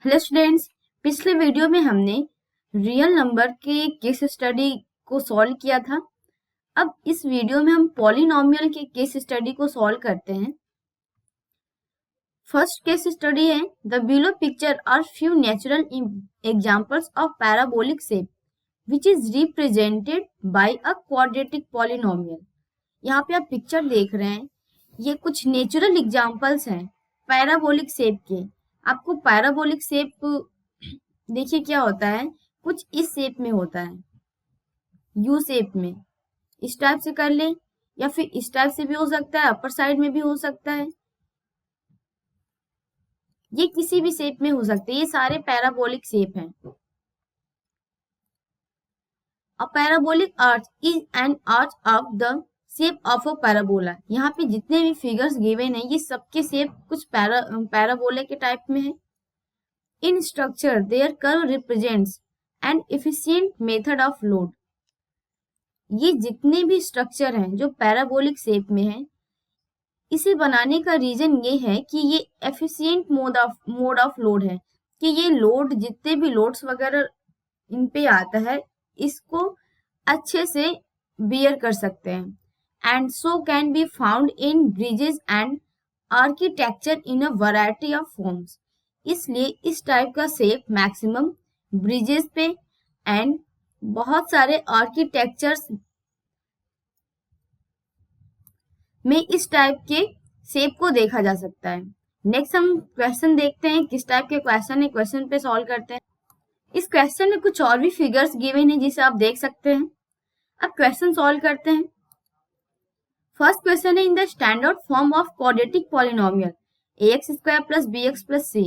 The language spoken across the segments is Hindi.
हेलो स्टूडेंट्स, पिछले वीडियो में हमने रियल नंबर के केस स्टडी को सॉल्व किया था। अब इस वीडियो में हम पॉलिनोमियल के केस स्टडी को सॉल्व करते हैं। फर्स्ट केस स्टडी है the below picture are few natural examples of parabolic shape which is represented by a quadratic polynomial. यहाँ पे आप पिक्चर देख रहे हैं, ये कुछ नेचुरल एग्जांपल्स हैं पैराबोलिक शेप के। आपको पैराबोलिक शेप देखिए क्या होता है, कुछ इस शेप में होता है, यू शेप में। इस टाइप से कर लें या फिर इस टाइप से भी हो सकता है, अपर साइड में भी हो सकता है, ये किसी भी शेप में हो सकते हैं। ये सारे पैराबोलिक शेप हैं। A parabolic arch is an arch of the shape of a parabola. यहाँ पे जितने भी फिगर्स गिवन है ये सबके शेप कुछ पैराबोला के टाइप में है। In structure their curve represents an efficient method of load. ये जितने भी स्ट्रक्चर हैं जो पैराबोलिक शेप में है, इसे बनाने का रीजन ये है कि ये एफिशिएंट मोड ऑफ लोड है, कि ये लोड जितने भी लोड्स वगैरह इन पे आता है इसको अच्छे से बियर कर सकते हैं। And so can be found in bridges and architecture in a variety of forms. इसलिए इस टाइप का शेप मैक्सिमम ब्रिजेस पे एंड बहुत सारे आर्किटेक्चर्स में इस टाइप के शेप को देखा जा सकता है। नेक्स्ट हम क्वेश्चन देखते हैं, किस टाइप के क्वेश्चन है, क्वेश्चन पे सॉल्व करते हैं। इस क्वेश्चन में कुछ और भी फिगर्स गिवन है जिसे आप देख सकते हैं। अब क्वेश्चन सॉल्व करते हैं। फर्स्ट क्वेश्चन है in the standard form of quadratic polynomial ax square plus bx plus c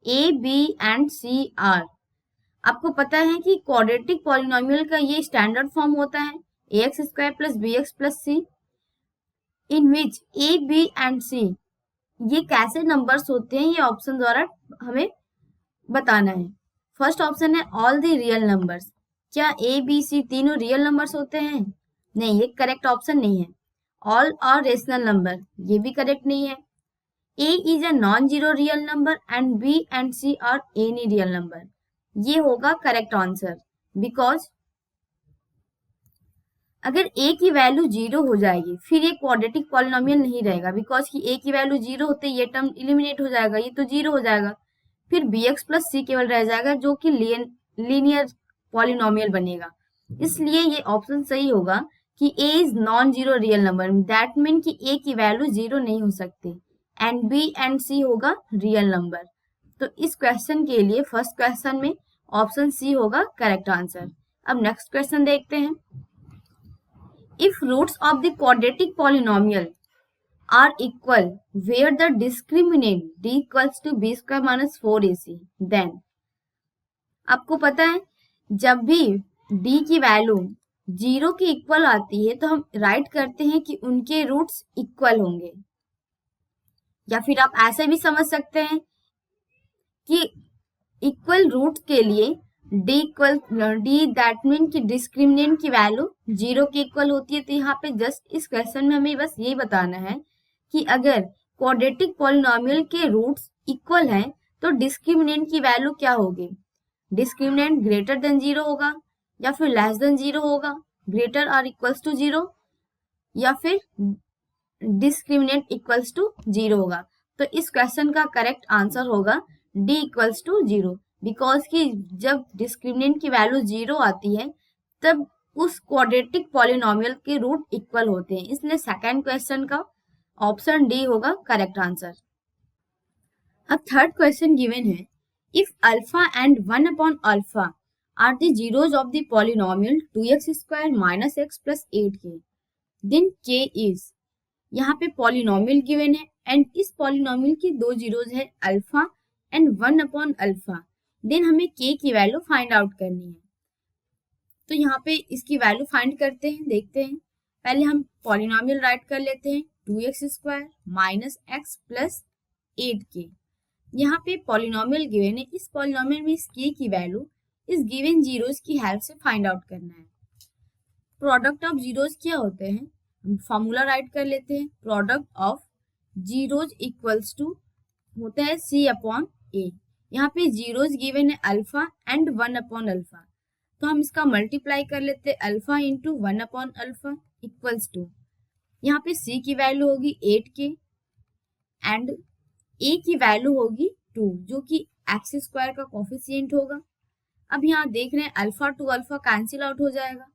a b and c r। आपको पता है कि क्वाड्रेटिक पॉलिनोमियल का ये स्टैंडर्ड फॉर्म होता है ax square plus bx plus c in which a b and c ये कैसे नंबर्स होते हैं, ये ऑप्शन द्वारा हमें बताना है। फर्स्ट ऑप्शन है ऑल द रियल नंबर्स। क्या ए बी सी तीनों रियल नंबर्स होते हैं? नहीं, ये करेक्ट ऑप्शन नहीं है। ऑल आर रेशनल नंबर, ये भी करेक्ट नहीं है। A is a non zero real number and B and C are any real number, ये होगा करेक्ट आंसर। बिकॉज अगर ए की वैल्यू जीरो हो जाएगी फिर ये क्वाड्रेटिक पॉलिनोमियल नहीं रहेगा, बिकॉज कि ए की वैल्यू जीरो होते ये टर्म इलिमिनेट हो जाएगा, ये तो जीरो हो जाएगा। फिर bx प्लस c केवल रह जाएगा जो कि लीनियर पॉलिनोमियल बनेगा। इसलिए ये ऑप्शन सही होगा कि a is non zero real number, that mean कि a की वैल्यू जीरो नहीं हो सकती एंड b एंड c होगा रियल नंबर। तो इस क्वेश्चन के लिए फर्स्ट क्वेश्चन में ऑप्शन सी होगा करेक्ट आंसर। अब नेक्स्ट क्वेश्चन देखते हैं। If roots of the quadratic polynomial are equal where the discriminant d equals to b square minus 4ac, then आपको पता है जब भी d की वैल्यू जीरो के इक्वल आती है तो हम राइट करते हैं कि उनके रूट्स इक्वल होंगे, या फिर आप ऐसे भी समझ सकते हैं कि इक्वल रूट के लिए डी दैट मीन कि डिस्क्रिमिनेंट की वैल्यू जीरो के इक्वल होती है। तो यहाँ पे जस्ट इस क्वेश्चन में हमें बस यही बताना है कि अगर क्वाड्रेटिक पॉलिनोमियल के रूट्स इक्वल हैं तो डिस्क्रिमिनेंट की वैल्यू क्या होगी? डिस्क्रिमिनेंट ग्रेटर देन जीरो होगा या फिर लेस देन जीरो होगा, ग्रेटर और इक्वल्स टू जीरो, या फिर डिस्क्रिमिनेंट इक्वल्स टू जीरो होगा। तो इस क्वेश्चन का करेक्ट आंसर होगा D equals to zero, because कि जब डिस्क्रिमिनेंट की वैल्यू जीरो आती है तब उस क्वाड्रेटिक पॉलिनोमियल के रूट इक्वल होते हैं। इसलिए सेकंड क्वेश्चन का ऑप्शन डी होगा करेक्ट आंसर। अब थर्ड क्वेश्चन गिवन है if alpha and 1 upon alpha are the zeros of the polynomial 2x square minus x plus 8k, then k is. यहाँ पे पॉलिनोमियल गिवन है एंड इस पॉलिनोमियल की दो जीरोज है alpha and 1 upon alpha, then हमें k की वैल्यू फाइंड आउट करनी है। तो यहाँ पे इसकी वैल्यू फाइंड करते हैं, देखते हैं। पहले हम पॉलिनोमियल राइट कर लेते हैं 2x square minus x plus 8k। यहाँ पे पॉलिनोमियल गिवन है, इस पॉलिनोमियल में इस k की वैल्यू इस गिवन जीरोस की हेल्प से फाइंड आउट करना है। प्रोडक्ट ऑफ जीरोस क्या होते हैं, हम फॉर्मूला राइट कर लेते हैं। Product of zeros equals to होता है c अपॉन a। यहाँ पे जीरोज गिवन है अल्फा एंड 1 अपॉन अल्फा, तो हम इसका मल्टीप्लाई कर लेते हैं alpha into 1 upon alpha equals to, यहाँ पे c की वैल्यू होगी 8k एंड a की वैल्यू होगी 2 जो कि एक्स स्क्वायर का कोफिशिएंट होगा। अब यहाँ देख रहे हैं alpha two alpha cancel out हो जाएगा,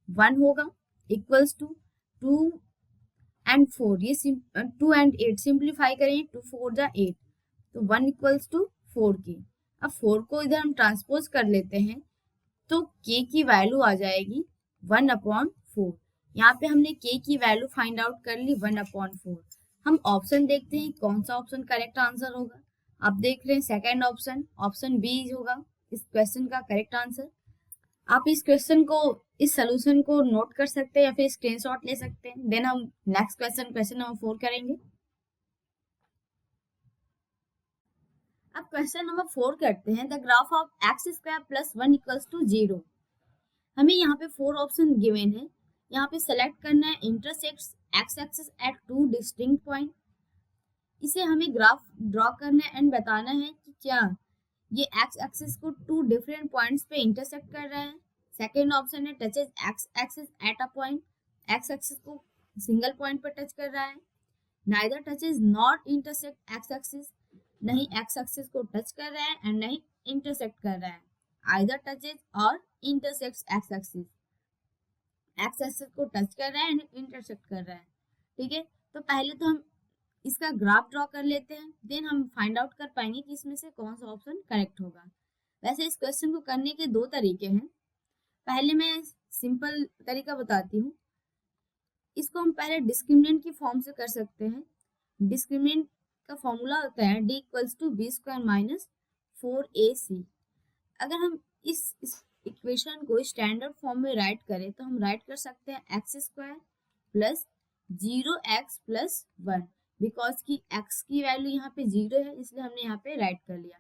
1 होगा इक्वल्स टू 2 एंड 4, ये 2 एंड 8 सिंप्लीफाई करेंगे, 2 4 जा 8, तो 1 इक्वल्स टू 4k। अब 4 को इधर हम ट्रांसपोज कर लेते हैं तो k की वैल्यू आ जाएगी 1 अपॉन 4। यहाँ पे हमने k की वैल्यू फाइंड आउट कर ली 1 अपॉन 4। हम ऑप्शन देखते हैं कौन सा ऑप्शन करेक्ट आंसर होगा। आप देख रहे हैं सेकंड ऑप्शन, ऑप्शन बी होगा इस क्वेश्चन का करेक्ट आंसर। आप इस क्वेश्चन को, इस सोल्यूशन को नोट कर सकते हैं या फिर स्क्रीनशॉट ले सकते हैं। देन हम नेक्स्ट क्वेश्चन, क्वेश्चन नंबर 4 करेंगे। अब क्वेश्चन नंबर 4 करते हैं, the graph of X square plus 1 equals to 0। हमें यहाँ पे 4 ऑप्शन गिवन है, यहाँ पे सेलेक्ट करना है intersects x axis at 2 distinct point. इसे हमें ग्राफ ड्रॉ करना है एंड बताना है कि क्या ये एक्स एक्सिस को 2 डिफरेंट पॉइंट्स पे इंटरसेक्ट कर रहा है। सेकेंड ऑप्शन है touches x axis at a point, x axis को सिंगल पॉइंट पर टच कर रहा है। Neither touches not intersect x axis, नहीं एक्स एक्सिस को टच कर रहा है एंड नहीं इंटरसेक्ट कर रहा है। आइदर टचेज और intersects x axis, x axis को टच कर रहा है एंड इंटरसेक्ट कर रहा है। ठीक है, तो पहले तो हम इसका ग्राफ ड्रॉ कर लेते हैं, देन हम फाइंड आउट कर पाएंगे कि इसमें से कौन सा ऑप्शन करेक्ट होगा। वैसे इस क्वेश्चन को करने के 2 तरीके हैं। पहले मैं सिंपल तरीका बताती हूँ। इसको हम पहले डिस्क्रिमिनेंट की फॉर्म से कर सकते हैं। डिस्क्रिमिनेंट का फॉर्मूला होता है d equals to B square minus 4ac। अगर हम इस इक्वेशन को स्टैंडर्ड फॉर्म में राइट करें तो हम राइट कर सकते हैं x square plus 0x plus 1, because की x की वैल्यू यहाँ पे 0 है इसलिए हमने यहाँ पे राइट कर लिया।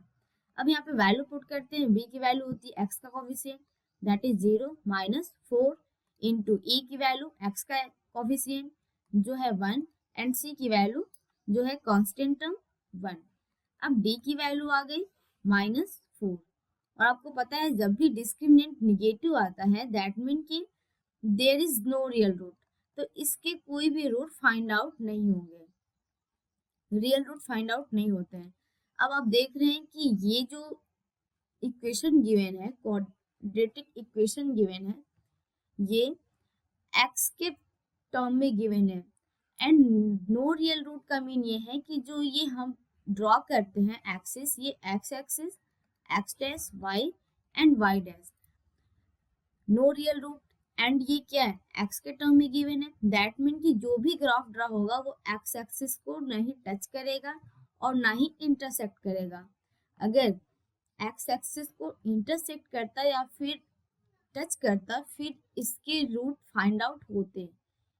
अब यहाँ पे वैल्यू पुट करते हैं, b की वैल्यू होती है x का coefficient that is 0 minus 4 into e की वैल्यू x का कोफिशिएंट जो है 1 एंड c की वैल्यू जो है कांस्टेंट टर्म 1। अब d की वैल्यू आ गई माइनस 4, और आपको पता है जब भी डिस्क्रिमिनेंट निगेटिव आता है दैट मीन कि there is no real root, तो इसके कोई भी रूट फाइंड आउट नहीं होंगे, रियल रूट फाइंड आउट नहीं होते हैं। अब आप देख रहे हैं कि ये जो इक्वेशन गिवन है, क्वाड्रेटिक इक्वेशन गिवन है, ये x के टर्म में गिवन है एंड नो रियल रूट का मीन ये है कि जो ये हम ड्रॉ करते हैं एक्सिस, ये x axis, x dash y and y dash, no real root and ये क्या है x के टर्म में गिवन है। दैट मीन कि जो भी ग्राफ ड्रा होगा वो x एक्सिस को नहीं टच करेगा और ना ही इंटरसेक्ट करेगा। अगर x एक्सिस को इंटरसेक्ट करता या फिर टच करता फिर इसके रूट फाइंड आउट होते,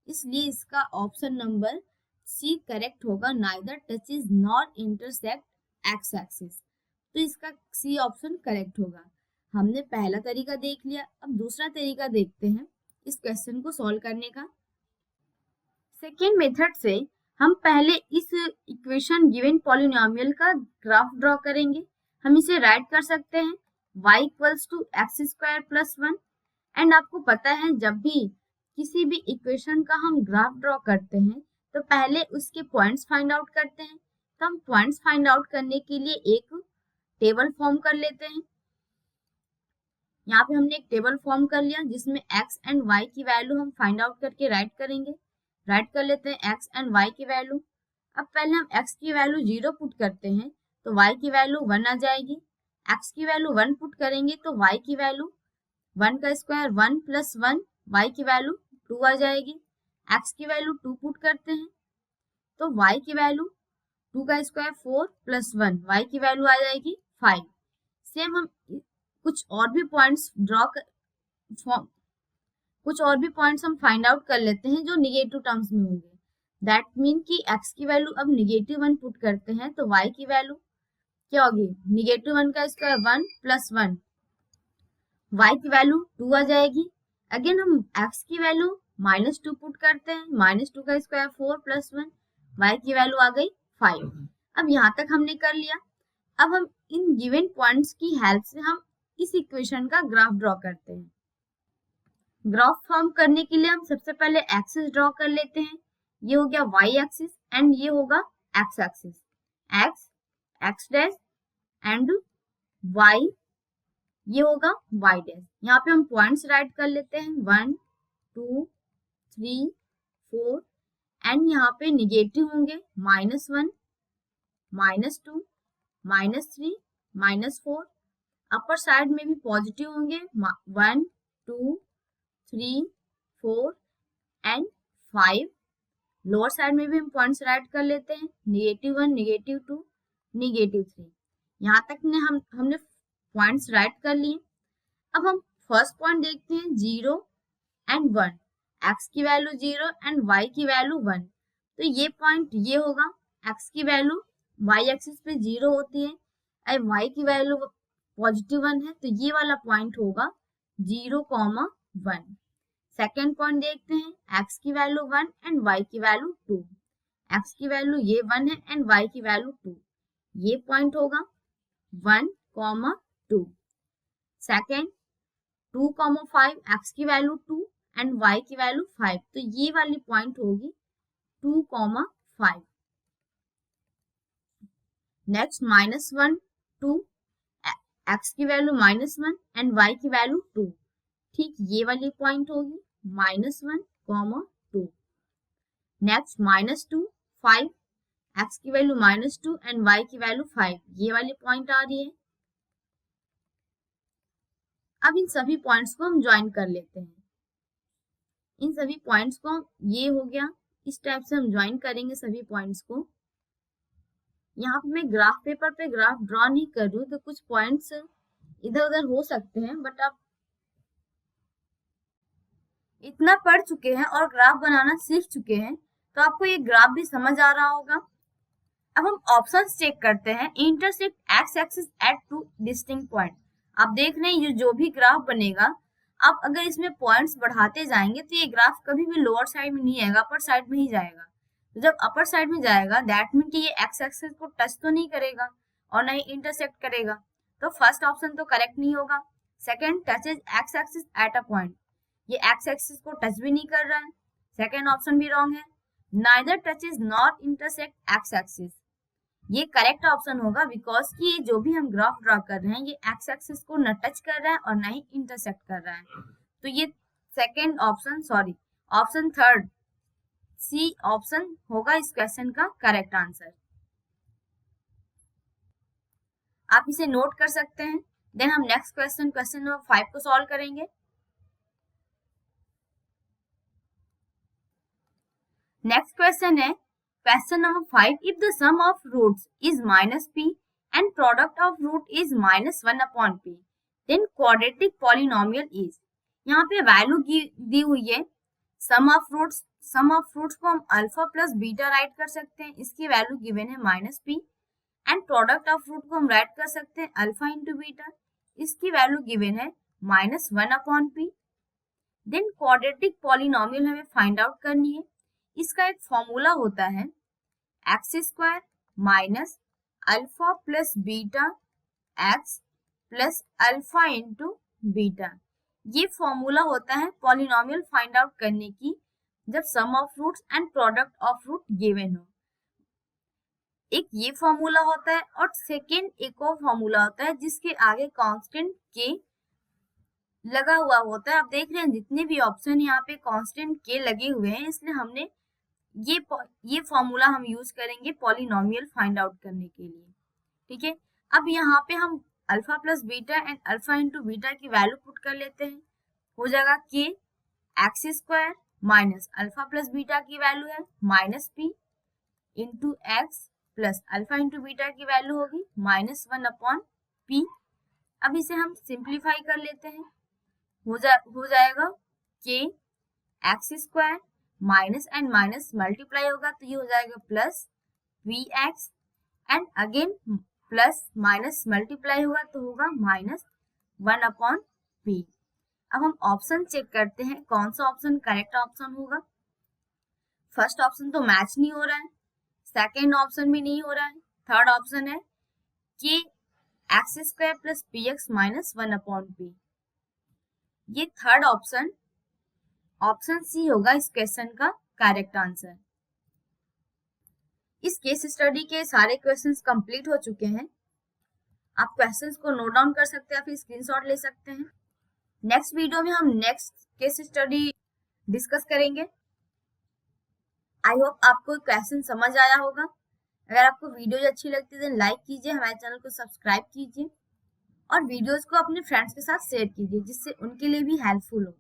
इसलिए इसका ऑप्शन नंबर सी करेक्ट होगा, neither touches not intersect x axis. तो इसका सी ऑप्शन करेक्ट होगा। हमने पहला तरीका देख लिया, अब दूसरा तरीका देखते हैं इस क्वेश्चन को सॉल्व करने का। सेकेंड मेथड से हम पहले इस इक्वेशन गिवन पॉलिनोमियल का ग्राफ ड्रॉ करेंगे। हम इसे राइट कर सकते हैं y equals to X square plus 1, and आपको पता है जब भी किसी भी इक्वेशन का हम ग्राफ ड्रॉ करते हैं तो पहले उसके पॉइंट्स फाइंड आउट करते हैं। तो हम पॉइंट्स फाइंड आउट करने के लिए एक टेबल फॉर्म कर लेते हैं। यहाँ पे हमने एक टेबल फॉर्म कर लिया जिसमें x एंड y की वैल्यू हम फाइंड आउट करके राइट करेंगे। राइट कर लेते हैं x एंड y की वैल्यू। अब पहले हम x की वैल्यू 0 पुट करते हैं तो y की वैल्यू 1 आ जाएगी। x की वैल्यू 1 पुट करेंगे तो y की वैल्यू 1 का स्क्वायर 1 प्लस 1, y की वैल्यू 2 आ जाएगी। x की वैल्यू 2 पुट करते हैं तो y की वैल्यू 2 का स्क्वायर 4 प्लस 1, y की वैल्यू आ जाएगी 5। सेम हम कुछ और भी पॉइंट्स हम फाइंड आउट कर लेते हैं जो निगेटिव टर्म्स में होंगे। दैट मीन कि x की वैल्यू अब निगेटिव 1 पुट करते हैं तो y की वैल्यू क्या होगी, निगेटिव 1 का स्क्वायर 1 प्लस 1, y की वैल्यू 2 आ जाएगी। अगेन हम x की वैल्यू -2 पुट करते हैं, -2 का स्क्वायर 4 प्लस 1, y की वैल्यू आ गई 5। अब यहाँ तक हमने कर लिया। अब हम इन गिवन पॉइंट्स की हेल्प से हम इस इक्वेशन का ग्राफ ड्रॉ करते हैं। ग्राफ फॉर्म करने के लिए हम सबसे पहले एक्सिस ड्रॉ कर लेते हैं। ये हो गया y एक्सिस एंड ये होगा x axis, x x dash and y ये होगा y डैश। यहाँ पे हम पॉइंट्स राइट कर लेते हैं 1 2 3 4 एंड यहाँ पे निगेटिव होंगे -1 -2 -3 -4। अपर साइड में भी पॉजिटिव होंगे 1 2 3 4 एंड 5। लोअर साइड में भी हम पॉइंट्स राइट कर लेते हैं -1 -2 -3। यहाँ तक ने हमने पॉइंट्स राइट कर लिए। अब हम फर्स्ट पॉइंट देखते हैं 0 एंड 1, x की वैल्यू 0 एंड y की वैल्यू 1। तो ये पॉइंट ये होगा, x की वैल्यू y एक्सिस पे 0 होती है और y की वैल्यू पॉजिटिव 1 है, तो ये वाला पॉइंट होगा 0,1। सेकेंड पॉइंट देखते हैं x की वैल्यू 1 एंड y की वैल्यू 2। x की वैल्यू ये 1 है एंड y की वैल्यू 2, ये पॉइंट होगा 1,2। सेकेंड 2,5, x की वैल्यू 2 एंड y की वैल्यू 5, तो ये वाली पॉइंट होगी 2,5। नेक्स्ट -1 2, x की वैल्यू -1 एंड y की वैल्यू 2, ठीक ये वाली पॉइंट होगी -1,2। नेक्स्ट -2 5, x की वैल्यू -2 एंड y की वैल्यू 5, ये वाली पॉइंट आ रही है। अब इन सभी पॉइंट्स को हम ज्वाइन कर लेते हैं। इन सभी पॉइंट्स को ये हो गया, इस टाइप से हम ज्वाइन करेंगे सभी पॉइंट्स को। यहाँ पे मैं ग्राफ पेपर पे ग्राफ ड्रॉ नहीं कर रही हूँ, तो कुछ पॉइंट्स इधर उधर हो सकते हैं, बट आप इतना पढ़ चुके हैं और ग्राफ बनाना सीख चुके हैं तो आपको ये ग्राफ भी समझ आ रहा होगा। अब हम ऑप्शंस चेक करते हैं। Intersect x axis at 2 distinct point. आप देख रहे हैं ये जो भी ग्राफ बनेगा, आप अगर इसमें पॉइंट्स बढ़ाते जाएंगे तो ये ग्राफ कभी भी लोअर साइड में नहीं आएगा, अपर साइड में ही जाएगा। तो जब अपर साइड में जाएगा दैट मीन कि ये एक्स एक्सिस को टच तो नहीं करेगा और ना ही इंटरसेक्ट करेगा, तो फर्स्ट ऑप्शन तो करेक्ट नहीं होगा। Second, touches x axis at a point, ये एक्स एक्सिस को टच भी नहीं कर रहा है, सेकेंड ऑप्शन भी रॉन्ग है। Neither touches not intersect x axis, ये करेक्ट ऑप्शन होगा, बिकॉज कि ये जो भी हम ग्राफ ड्रॉ कर रहे हैं ये एक्स एक्सिस को न टच कर रहा है और न ही इंटरसेक्ट कर रहा है। तो ये second option, sorry option third C option होगा इस क्वेश्चन का करेक्ट आंसर। आप इसे नोट कर सकते हैं। देन हम नेक्स्ट क्वेश्चन, क्वेश्चन नंबर 5 को सॉल्व करेंगे। नेक्स्ट क्वेश्चन है question number 5, if the sum of roots is -p and product of root is -1/p, then quadratic polynomial is. यहाँ पे वैल्यू दी हुई है sum of roots, sum of roots को हम अल्फा प्लस बीटा राइट कर सकते हैं, इसकी वैल्यू गिवन है -p and product of root को हम राइट कर सकते हैं अल्फा इंटू बीटा, इसकी वैल्यू गिवन है -1/p। देन क्वाड्रेटिक पॉलिनोमियल हमें फाइंड आउट करनी है। इसका एक फॉर्मूला होता है x² minus alpha plus beta x plus alpha into beta. ये फॉर्मूला होता है पॉलिनोमियल फाइंड आउट करने की जब sum of roots and product of root given हो। एक ये फॉर्मूला होता है और सेकेंड एक और फॉर्मूला होता है जिसके आगे कांस्टेंट के लगा हुआ होता है। आप देख रहे हैं जितने भी ऑप्शन यहाँ पे कांस्टेंट के लगे हुए हैं, इसलिए हमने ये फॉर्मूला हम यूज करेंगे पॉलिनोमियल फाइंड आउट करने के लिए। ठीक है, अब यहाँ पे हम alpha plus beta and alpha into beta की वैल्यू पुट कर लेते हैं। हो जाएगा के x² minus alpha plus beta की वैल्यू है -p into x plus alpha into beta की वैल्यू होगी -1/p। अब इसे हम सिंप्लीफाई कर लेते हैं। हो जाएगा के x² minus and minus multiply होगा तो ये हो जाएगा plus vx and again plus minus multiply होगा तो होगा -1/p। अब हम ऑप्शन चेक करते हैं कौन सा ऑप्शन करेक्ट ऑप्शन होगा। फर्स्ट ऑप्शन तो मैच नहीं हो रहा है, सेकेंड ऑप्शन भी नहीं हो रहा है, थर्ड ऑप्शन है के x square plus P x minus 1/p। ये थर्ड ऑप्शन सी होगा इस क्वेश्चन का करेक्ट आंसर। इस केस स्टडी के सारे क्वेश्चंस कंप्लीट हो चुके हैं। आप क्वेश्चंस को नोट डाउन कर सकते हैं या फिर स्क्रीनशॉट ले सकते हैं। नेक्स्ट वीडियो में हम नेक्स्ट केस स्टडी डिस्कस करेंगे। आई होप आपको क्वेश्चन समझ आया होगा। अगर आपको वीडियो अच्छी लगती है तो लाइक कीजिए, हमारे चैनल को सब्सक्राइब कीजिए और वीडियोस को अपने फ्रेंड्स के साथ शेयर कीजिए जिससे उनके लिए भी हेल्पफुल हो।